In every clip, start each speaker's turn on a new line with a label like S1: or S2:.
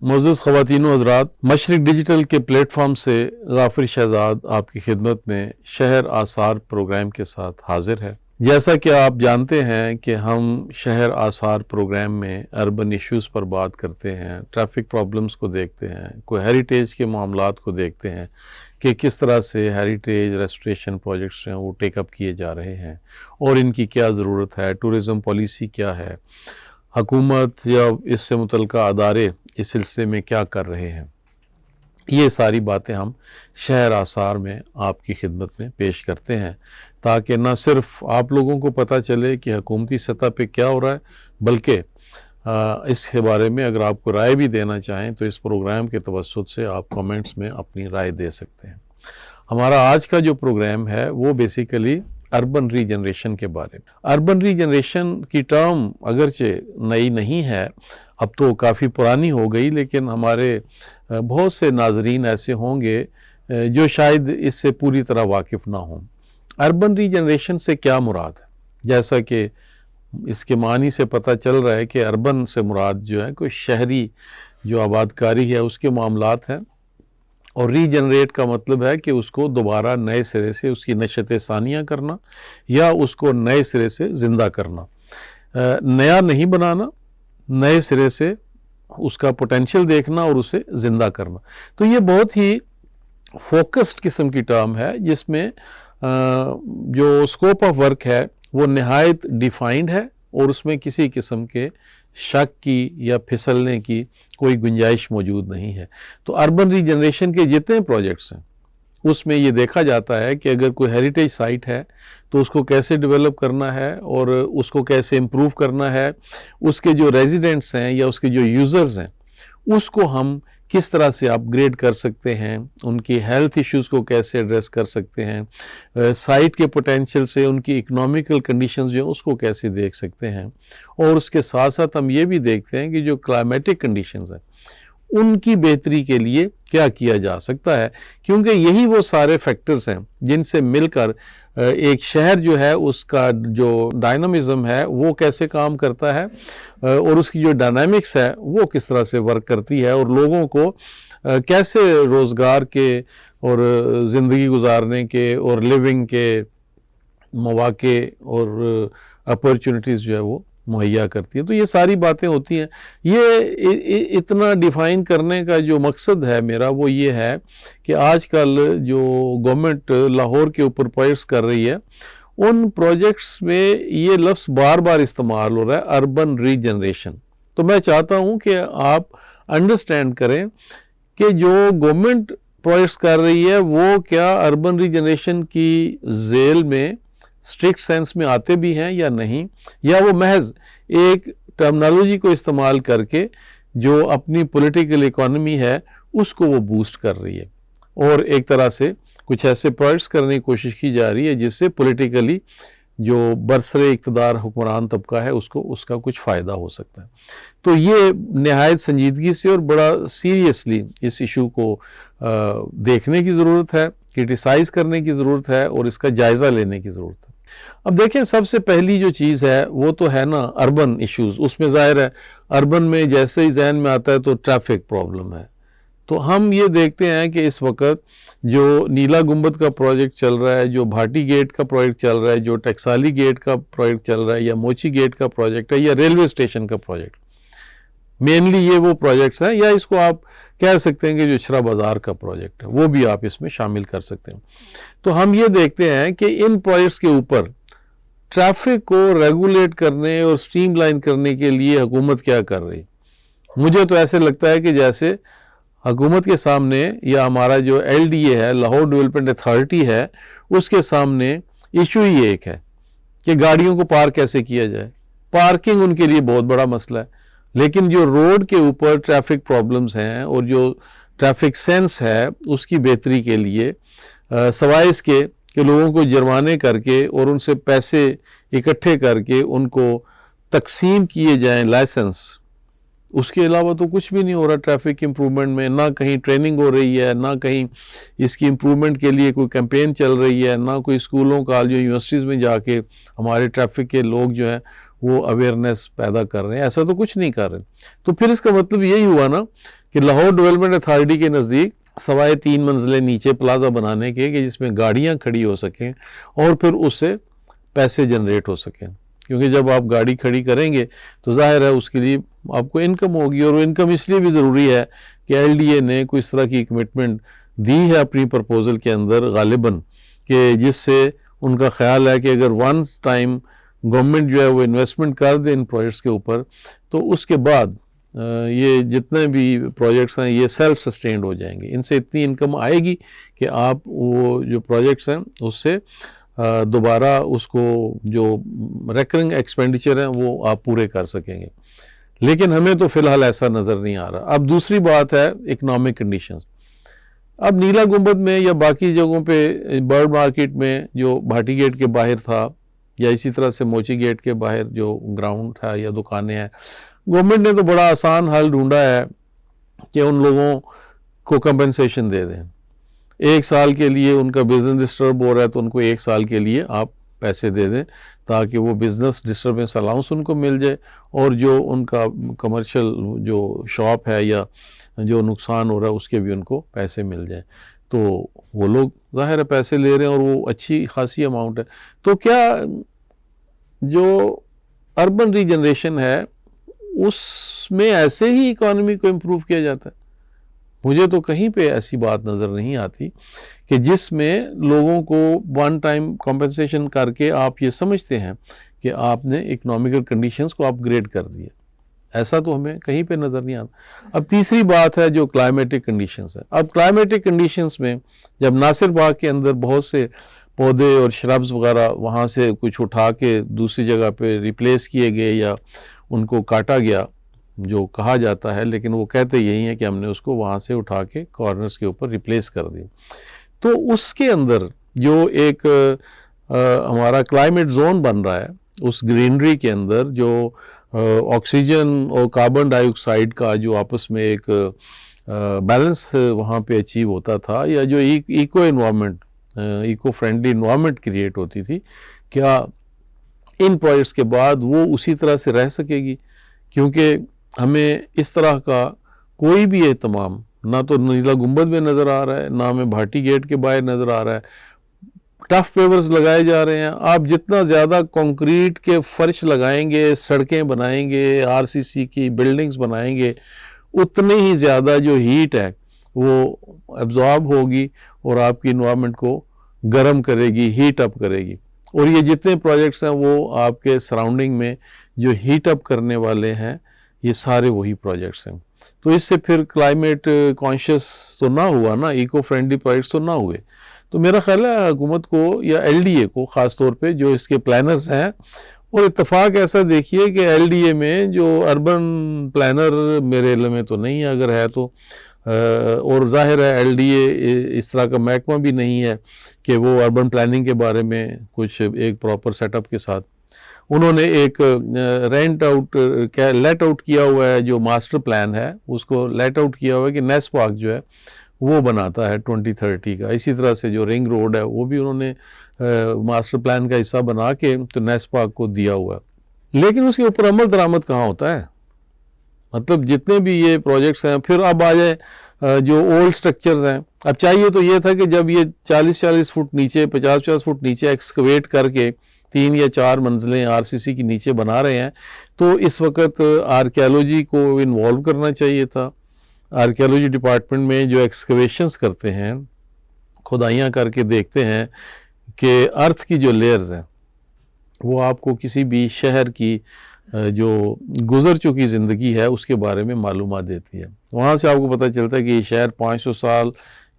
S1: معزز خواتین و حضرات، مشرق ڈیجیٹل کے پلیٹ فارم سے غافر شہزاد آپ کی خدمت میں شہر آثار پروگرام کے ساتھ حاضر ہے۔ جیسا کہ آپ جانتے ہیں کہ ہم شہر آثار پروگرام میں اربن ایشوز پر بات کرتے ہیں، ٹریفک پرابلمز کو دیکھتے ہیں، کوئی ہیریٹیج کے معاملات کو دیکھتے ہیں کہ کس طرح سے ہیریٹیج ریسٹوریشن پروجیکٹس ہیں وہ ٹیک اپ کیے جا رہے ہیں اور ان کی کیا ضرورت ہے، ٹورزم پالیسی کیا ہے، حکومت یا اس سے متعلقہ ادارے اس سلسلے میں کیا کر رہے ہیں۔ یہ ساری باتیں ہم شہر آثار میں آپ کی خدمت میں پیش کرتے ہیں تاکہ نہ صرف آپ لوگوں کو پتہ چلے کہ حکومتی سطح پہ کیا ہو رہا ہے، بلکہ اس کے بارے میں اگر آپ کو رائے بھی دینا چاہیں تو اس پروگرام کے توسط سے آپ کامنٹس میں اپنی رائے دے سکتے ہیں۔ ہمارا آج کا جو پروگرام ہے وہ بیسیکلی اربن ری جنریشن کے بارے میں۔ اربن ری جنریشن کی ٹرم اگرچہ نئی نہیں ہے، اب تو کافی پرانی ہو گئی، لیکن ہمارے بہت سے ناظرین ایسے ہوں گے جو شاید اس سے پوری طرح واقف نہ ہوں۔ اربن ری جنریشن سے کیا مراد ہے؟ جیسا کہ اس کے معنی سے پتہ چل رہا ہے کہ اربن سے مراد جو ہے کوئی شہری جو آباد کاری ہے اس کے معاملات ہیں، اور ری جنریٹ کا مطلب ہے کہ اس کو دوبارہ نئے سرے سے اس کی نشت ثانیہ کرنا یا اس کو نئے سرے سے زندہ کرنا، نیا نہیں بنانا، نئے سرے سے اس کا پوٹینشل دیکھنا اور اسے زندہ کرنا۔ تو یہ بہت ہی فوکسڈ قسم کی ٹرم ہے جس میں جو اسکوپ آف ورک ہے وہ نہایت ڈیفائنڈ ہے اور اس میں کسی قسم کے شک کی یا پھسلنے کی کوئی گنجائش موجود نہیں ہے۔ تو اربن ری جنریشن کے جتنے پروجیکٹس ہیں اس میں یہ دیکھا جاتا ہے کہ اگر کوئی ہیریٹیج سائٹ ہے تو اس کو کیسے ڈیولپ کرنا ہے اور اس کو کیسے امپروو کرنا ہے، اس کے جو ریزیڈنٹس ہیں یا اس کے جو یوزرز ہیں اس کو ہم کس طرح سے اپ گریڈ کر سکتے ہیں، ان کی ہیلتھ ایشوز کو کیسے ایڈریس کر سکتے ہیں، سائٹ کے پوٹینشل سے ان کی اکنامیکل کنڈیشنز جو ہیں اس کو کیسے دیکھ سکتے ہیں، اور اس کے ساتھ ساتھ ہم یہ بھی دیکھتے ہیں کہ جو کلائمیٹک کنڈیشنز ہیں ان کی بہتری کے لیے کیا کیا جا سکتا ہے، کیونکہ یہی وہ سارے فیکٹرز ہیں جن سے مل کر ایک شہر جو ہے اس کا جو ڈائنامزم ہے وہ کیسے کام کرتا ہے اور اس کی جو ڈائنامکس ہے وہ کس طرح سے ورک کرتی ہے، اور لوگوں کو کیسے روزگار کے اور زندگی گزارنے کے اور لیونگ کے مواقع اور اپرچونٹیز جو ہے وہ مہیا کرتی ہیں۔ تو یہ ساری باتیں ہوتی ہیں۔ یہ اتنا ڈیفائن کرنے کا جو مقصد ہے میرا وہ یہ ہے کہ آج کل جو گورنمنٹ لاہور کے اوپر پروجیکٹس کر رہی ہے ان پروجیکٹس میں یہ لفظ بار بار استعمال ہو رہا ہے، اربن ری جنریشن۔ تو میں چاہتا ہوں کہ آپ انڈرسٹینڈ کریں کہ جو گورنمنٹ پروجیکٹس کر رہی ہے وہ کیا اربن ری جنریشن کی ذیل میں اسٹرکٹ سینس میں آتے بھی ہیں یا نہیں، یا وہ محض ایک ٹرمنالوجی کو استعمال کر کے جو اپنی پولیٹیکل اکانومی ہے اس کو وہ بوسٹ کر رہی ہے، اور ایک طرح سے کچھ ایسے پروجیکٹس کرنے کی کوشش کی جا رہی ہے جس سے پولیٹیکلی جو برسر اقتدار حکمران طبقہ ہے اس کا کچھ فائدہ ہو سکتا ہے۔ تو یہ نہایت سنجیدگی سے اور بڑا سیریسلی اس ایشو کو دیکھنے کی ضرورت ہے، کرٹیسائز کرنے کی ضرورت ہے اور اس کا جائزہ لینے کی ضرورت ہے۔ اب دیکھیں، سب سے پہلی جو چیز ہے وہ تو ہے نا اربن ایشوز۔ اس میں ظاہر ہے اربن میں جیسے ہی ذہن میں آتا ہے تو ٹریفک پرابلم ہے۔ تو ہم یہ دیکھتے ہیں کہ اس وقت جو نیلا گنبد کا پروجیکٹ چل رہا ہے، جو بھاٹی گیٹ کا پروجیکٹ چل رہا ہے، جو ٹیکسالی گیٹ کا پروجیکٹ چل رہا ہے، یا موچی گیٹ کا پروجیکٹ ہے، یا ریلوے اسٹیشن کا پروجیکٹ، مینلی یہ وہ پروجیکٹس ہیں، یا اس کو آپ کہہ سکتے ہیں کہ جو چھرا بازار کا پروجیکٹ ہے وہ بھی آپ اس میں شامل کر سکتے ہیں۔ تو ہم یہ دیکھتے ہیں کہ ان پروجیکٹس کے اوپر ٹریفک کو ریگولیٹ کرنے اور سٹریم لائن کرنے کے لیے حکومت کیا کر رہی۔ مجھے تو ایسے لگتا ہے کہ جیسے حکومت کے سامنے یا ہمارا جو LDA ہے، لاہور ڈیولپمنٹ اتھارٹی ہے، اس کے سامنے ایشو ہی ایک ہے کہ گاڑیوں کو پارک کیسے کیا جائے۔ پارکنگ ان کے لیے بہت بڑا مسئلہ ہے، لیکن جو روڈ کے اوپر ٹریفک پرابلمز ہیں اور جو ٹریفک سینس ہے اس کی بہتری کے لیے سوائے اس کے کہ لوگوں کو جرمانے کر کے اور ان سے پیسے اکٹھے کر کے ان کو تقسیم کیے جائیں لائسنس، اس کے علاوہ تو کچھ بھی نہیں ہو رہا ٹریفک امپرومنٹ میں۔ نہ کہیں ٹریننگ ہو رہی ہے، نہ کہیں اس کی امپرومنٹ کے لیے کوئی کیمپین چل رہی ہے، نہ کوئی اسکولوں کالجوں یونیورسٹیز میں جا کے ہمارے ٹریفک کے لوگ جو ہیں وہ اویئرنیس پیدا کر رہے ہیں، ایسا تو کچھ نہیں کر رہے. تو پھر اس کا مطلب یہی ہوا نا کہ لاہور ڈیولپمنٹ اتھارٹی کے نزدیک 3.25 منزلیں نیچے پلازا بنانے کے کہ جس میں گاڑیاں کھڑی ہو سکیں اور پھر اس سے پیسے جنریٹ ہو سکیں، کیونکہ جب آپ گاڑی کھڑی کریں گے تو ظاہر ہے اس کے لیے آپ کو انکم ہوگی، اور انکم اس لیے بھی ضروری ہے کہ ایل ڈی اے نے کوئی اس طرح کی کمٹمنٹ دی ہے اپنی پرپوزل کے اندر غالباً، کہ جس سے ان کا خیال ہے کہ اگر ونس ٹائم گورنمنٹ جو ہے وہ انویسٹمنٹ کر دے ان پروجیکٹس کے اوپر تو اس کے بعد یہ جتنے بھی پروجیکٹس ہیں یہ سیلف سسٹینڈ ہو جائیں گے، ان سے اتنی انکم آئے گی کہ آپ وہ جو پروجیکٹس ہیں اس سے دوبارہ اس کو جو ریکرنگ ایکسپینڈیچر ہیں وہ آپ پورے کر سکیں گے. لیکن ہمیں تو فی الحال ایسا نظر نہیں آ رہا. اب دوسری بات ہے اکنامک کنڈیشنز. اب نیلا گنبد میں یا باقی جگہوں پہ برڈ مارکیٹ میں جو بھاٹی گیٹ کے باہر تھا یا اسی طرح سے موچی گیٹ کے باہر جو گراؤنڈ تھا یا دکانیں ہیں، گورنمنٹ نے تو بڑا آسان حل ڈھونڈا ہے کہ ان لوگوں کو کمپنسیشن دے دیں. 1 سال کے لیے ان کا بزنس ڈسٹرب ہو رہا ہے تو ان کو 1 سال کے لیے آپ پیسے دے دیں تاکہ وہ بزنس ڈسٹربنس الاؤنس ان کو مل جائے، اور جو ان کا کمرشل جو شاپ ہے یا جو نقصان ہو رہا ہے اس کے بھی ان کو پیسے مل جائیں. تو وہ لوگ ظاہر ہے پیسے لے رہے ہیں اور وہ اچھی خاصی اماؤنٹ ہے. تو کیا جو اربن ری جنریشن ہے اس میں ایسے ہی اکانومی کو امپروو کیا جاتا ہے؟ مجھے تو کہیں پہ ایسی بات نظر نہیں آتی کہ جس میں لوگوں کو ون ٹائم کمپنسیشن کر کے آپ یہ سمجھتے ہیں کہ آپ نے اکنامیکل کنڈیشنز کو اپ گریڈ کر دیا. ایسا تو ہمیں کہیں پہ نظر نہیں آتا. اب تیسری بات ہے جو کلائمیٹک کنڈیشنز ہے. اب کلائمیٹک کنڈیشنز میں جب ناصر باغ کے اندر بہت سے پودے اور شربز وغیرہ وہاں سے کچھ اٹھا کے دوسری جگہ پہ ریپلیس کیے گئے یا ان کو کاٹا گیا جو کہا جاتا ہے، لیکن وہ کہتے یہی ہیں کہ ہم نے اس کو وہاں سے اٹھا کے کارنرز کے اوپر ریپلیس کر دی. تو اس کے اندر جو ایک ہمارا کلائمیٹ زون بن رہا ہے اس گرینری کے اندر جو آکسیجن اور کاربن ڈائی آکسائڈ کا جو آپس میں ایک بیلنس وہاں پہ اچیو ہوتا تھا، یا جو eco environment eco friendly environment create ہوتی تھی، کیا ان پروجیکٹس کے بعد وہ اسی طرح سے رہ سکے گی؟ کیونکہ ہمیں اس طرح کا کوئی بھی اہتمام نہ تو نیلا گنبد میں نظر آ رہا ہے، نہ ہمیں بھاٹی گیٹ کے باہر نظر آ رہا ہے. ٹف پیورز لگائے جا رہے ہیں. آپ جتنا زیادہ کنکریٹ کے فرش لگائیں گے، سڑکیں بنائیں گے، آر سی سی کی بلڈنگز بنائیں گے، اتنے ہی زیادہ جو ہیٹ ہے وہ ایبزارب ہوگی اور آپ کی انوائرمنٹ کو گرم کرے گی، ہیٹ اپ کرے گی. اور یہ جتنے پروجیکٹس ہیں وہ آپ کے سراؤنڈنگ میں جو ہیٹ اپ کرنے والے ہیں یہ سارے وہی پروجیکٹس ہیں. تو اس سے پھر کلائمیٹ کانشیس تو نہ ہوا نا، ایکو فرینڈلی پروجیکٹس تو نہ ہوئے. تو میرا خیال ہے حکومت کو یا ایل ڈی اے کو خاص طور پہ جو اس کے پلانرز ہیں، اور اتفاق ایسا دیکھیے کہ ایل ڈی اے میں جو اربن پلانر میرے علم میں تو نہیں ہے، اگر ہے تو اور ظاہر ہے ایل ڈی اے اس طرح کا محکمہ بھی نہیں ہے کہ وہ اربن پلاننگ کے بارے میں کچھ ایک پراپر سیٹ اپ کے ساتھ انہوں نے ایک لیٹ آؤٹ کیا ہوا ہے. جو ماسٹر پلان ہے اس کو لیٹ آؤٹ کیا ہوا ہے کہ نیس پارک جو ہے وہ بناتا ہے 2030 کا. اسی طرح سے جو رنگ روڈ ہے وہ بھی انہوں نے ماسٹر پلان کا حصہ بنا کے تو نیس پارک کو دیا ہوا ہے. لیکن اس کے اوپر عمل درآمد کہاں ہوتا ہے؟ مطلب جتنے بھی یہ پروجیکٹس ہیں، پھر اب آ جائیں جو اولڈ سٹرکچرز ہیں. اب چاہیے تو یہ تھا کہ جب یہ 40 فٹ نیچے 50 فٹ نیچے ایکسکویٹ کر کے 3 یا 4 منزلیں آر سی سی کی نیچے بنا رہے ہیں تو اس وقت آرکیالوجی کو انوالو کرنا چاہیے تھا. آرکیالوجی ڈپارٹمنٹ میں جو ایکسکویشنز کرتے ہیں، کھدائیاں کر کے دیکھتے ہیں کہ ارتھ کی جو لیئرز ہیں وہ آپ کو کسی بھی شہر کی جو گزر چکی زندگی ہے اس کے بارے میں معلومات دیتی ہے. وہاں سے آپ کو پتہ چلتا ہے کہ یہ شہر 500 سال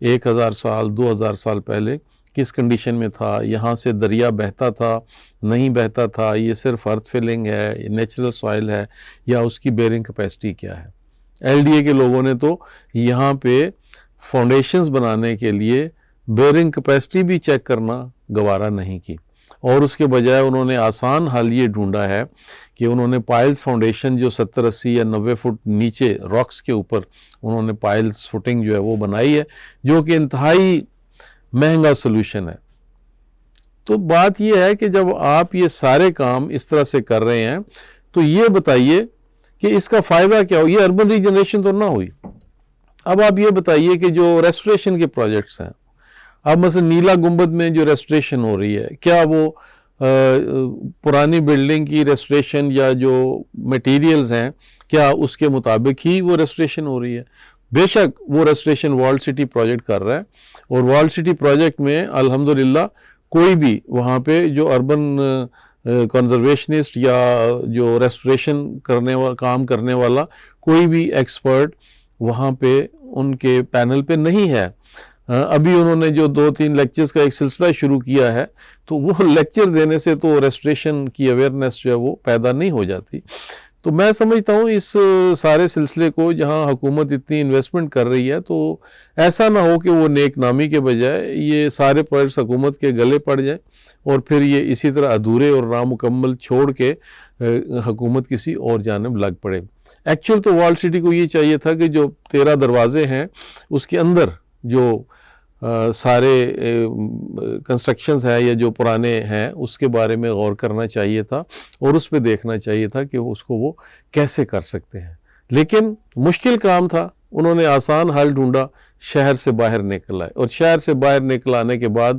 S1: 1000 سال 2000 سال پہلے کس کنڈیشن میں تھا، یہاں سے دریا بہتا تھا نہیں بہتا تھا، یہ صرف ارتھ فلنگ ہے، یہ نیچرل سوائل ہے، یا اس کی بیئرنگ کیپیسٹی کیا ہے. ایل ڈی اے کے لوگوں نے تو یہاں پہ فاؤنڈیشنز بنانے کے لیے بیئرنگ کیپیسٹی بھی چیک کرنا گوارا نہیں کی، اور اس کے بجائے انہوں نے آسان حل یہ ڈھونڈا ہے کہ انہوں نے پائلز فاؤنڈیشن جو 70 80 یا 90 فٹ نیچے راکس کے اوپر انہوں نے پائلز فوٹنگ جو ہے وہ بنائی ہے، جو کہ انتہائی مہنگا سلوشن ہے. تو بات یہ ہے کہ جب آپ یہ سارے کام اس طرح سے کر رہے ہیں تو یہ بتائیے کہ اس کا فائدہ کیا ہو. یہ اربن ریجنریشن تو نہ ہوئی. اب آپ یہ بتائیے کہ جو ریسٹوریشن کے پروجیکٹس ہیں, اب مثلا نیلا گنبد میں جو ریسٹوریشن ہو رہی ہے, کیا وہ پرانی بلڈنگ کی ریسٹوریشن یا جو میٹیریلز ہیں کیا اس کے مطابق ہی وہ ریسٹوریشن ہو رہی ہے؟ بے شک وہ ریسٹوریشن ورلڈ سٹی پروجیکٹ کر رہا ہے, اور ورلڈ سٹی پروجیکٹ میں الحمدللہ کوئی بھی وہاں پہ جو اربن کنزرویشنسٹ یا جو ریسٹوریشن کام کرنے والا کوئی بھی ایکسپرٹ وہاں پہ ان کے پینل پہ نہیں ہے. ابھی انہوں نے جو 2-3 لیکچرز کا ایک سلسلہ شروع کیا ہے, تو وہ لیکچر دینے سے تو ریسٹوریشن کی اویئرنیس جو ہے وہ پیدا نہیں ہو جاتی. تو میں سمجھتا ہوں اس سارے سلسلے کو جہاں حکومت اتنی انویسٹمنٹ کر رہی ہے, تو ایسا نہ ہو کہ وہ نیک نامی کے بجائے یہ سارے پروجیکٹس حکومت کے گلے پڑ جائیں اور پھر یہ اسی طرح ادھورے اور نامکمل چھوڑ کے حکومت کسی اور جانب لگ پڑے. ایکچوئل تو ورلڈ سٹی کو یہ چاہیے تھا کہ جو 13 دروازے ہیں اس کے اندر جو سارے کنسٹرکشنز ہیں یا جو پرانے ہیں اس کے بارے میں غور کرنا چاہیے تھا اور اس پہ دیکھنا چاہیے تھا کہ اس کو وہ کیسے کر سکتے ہیں. لیکن مشکل کام تھا, انہوں نے آسان حل ڈھونڈا, شہر سے باہر نکل آئے, اور شہر سے باہر نکل آنے کے بعد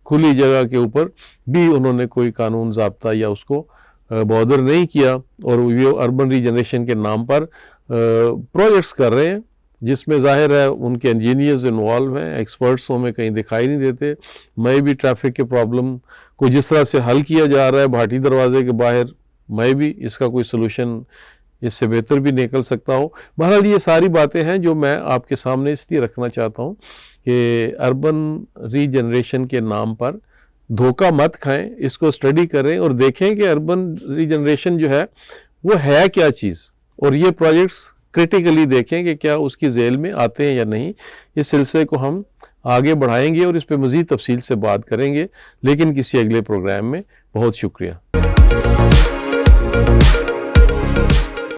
S1: کھلی جگہ کے اوپر بھی انہوں نے کوئی قانون ضابطہ یا اس کو بودر نہیں کیا, اور یہ اربن ریجنریشن کے نام پر پروجیکٹس کر رہے ہیں جس میں ظاہر ہے ان کے انجینئرز انوالو ہیں, ایکسپرٹس ہمیں کہیں دکھائی نہیں دیتے. میں بھی ٹریفک کے پرابلم کو جس طرح سے حل کیا جا رہا ہے بھاٹی دروازے کے باہر, میں بھی اس کا کوئی سلوشن اس سے بہتر بھی نکل سکتا ہو. بہرحال یہ ساری باتیں ہیں جو میں آپ کے سامنے اس لیے رکھنا چاہتا ہوں کہ اربن ریجنریشن کے نام پر دھوکہ مت کھائیں, اس کو اسٹڈی کریں اور دیکھیں کہ اربن ریجنریشن جو ہے وہ ہے کیا چیز, اور یہ پروجیکٹس کرٹیکلی دیکھیں کہ کیا اس کی ذیل میں آتے ہیں یا نہیں. اس سلسلے کو ہم آگے بڑھائیں گے اور اس پہ مزید تفصیل سے بات کریں گے, لیکن کسی اگلے پروگرام میں. بہت شکریہ.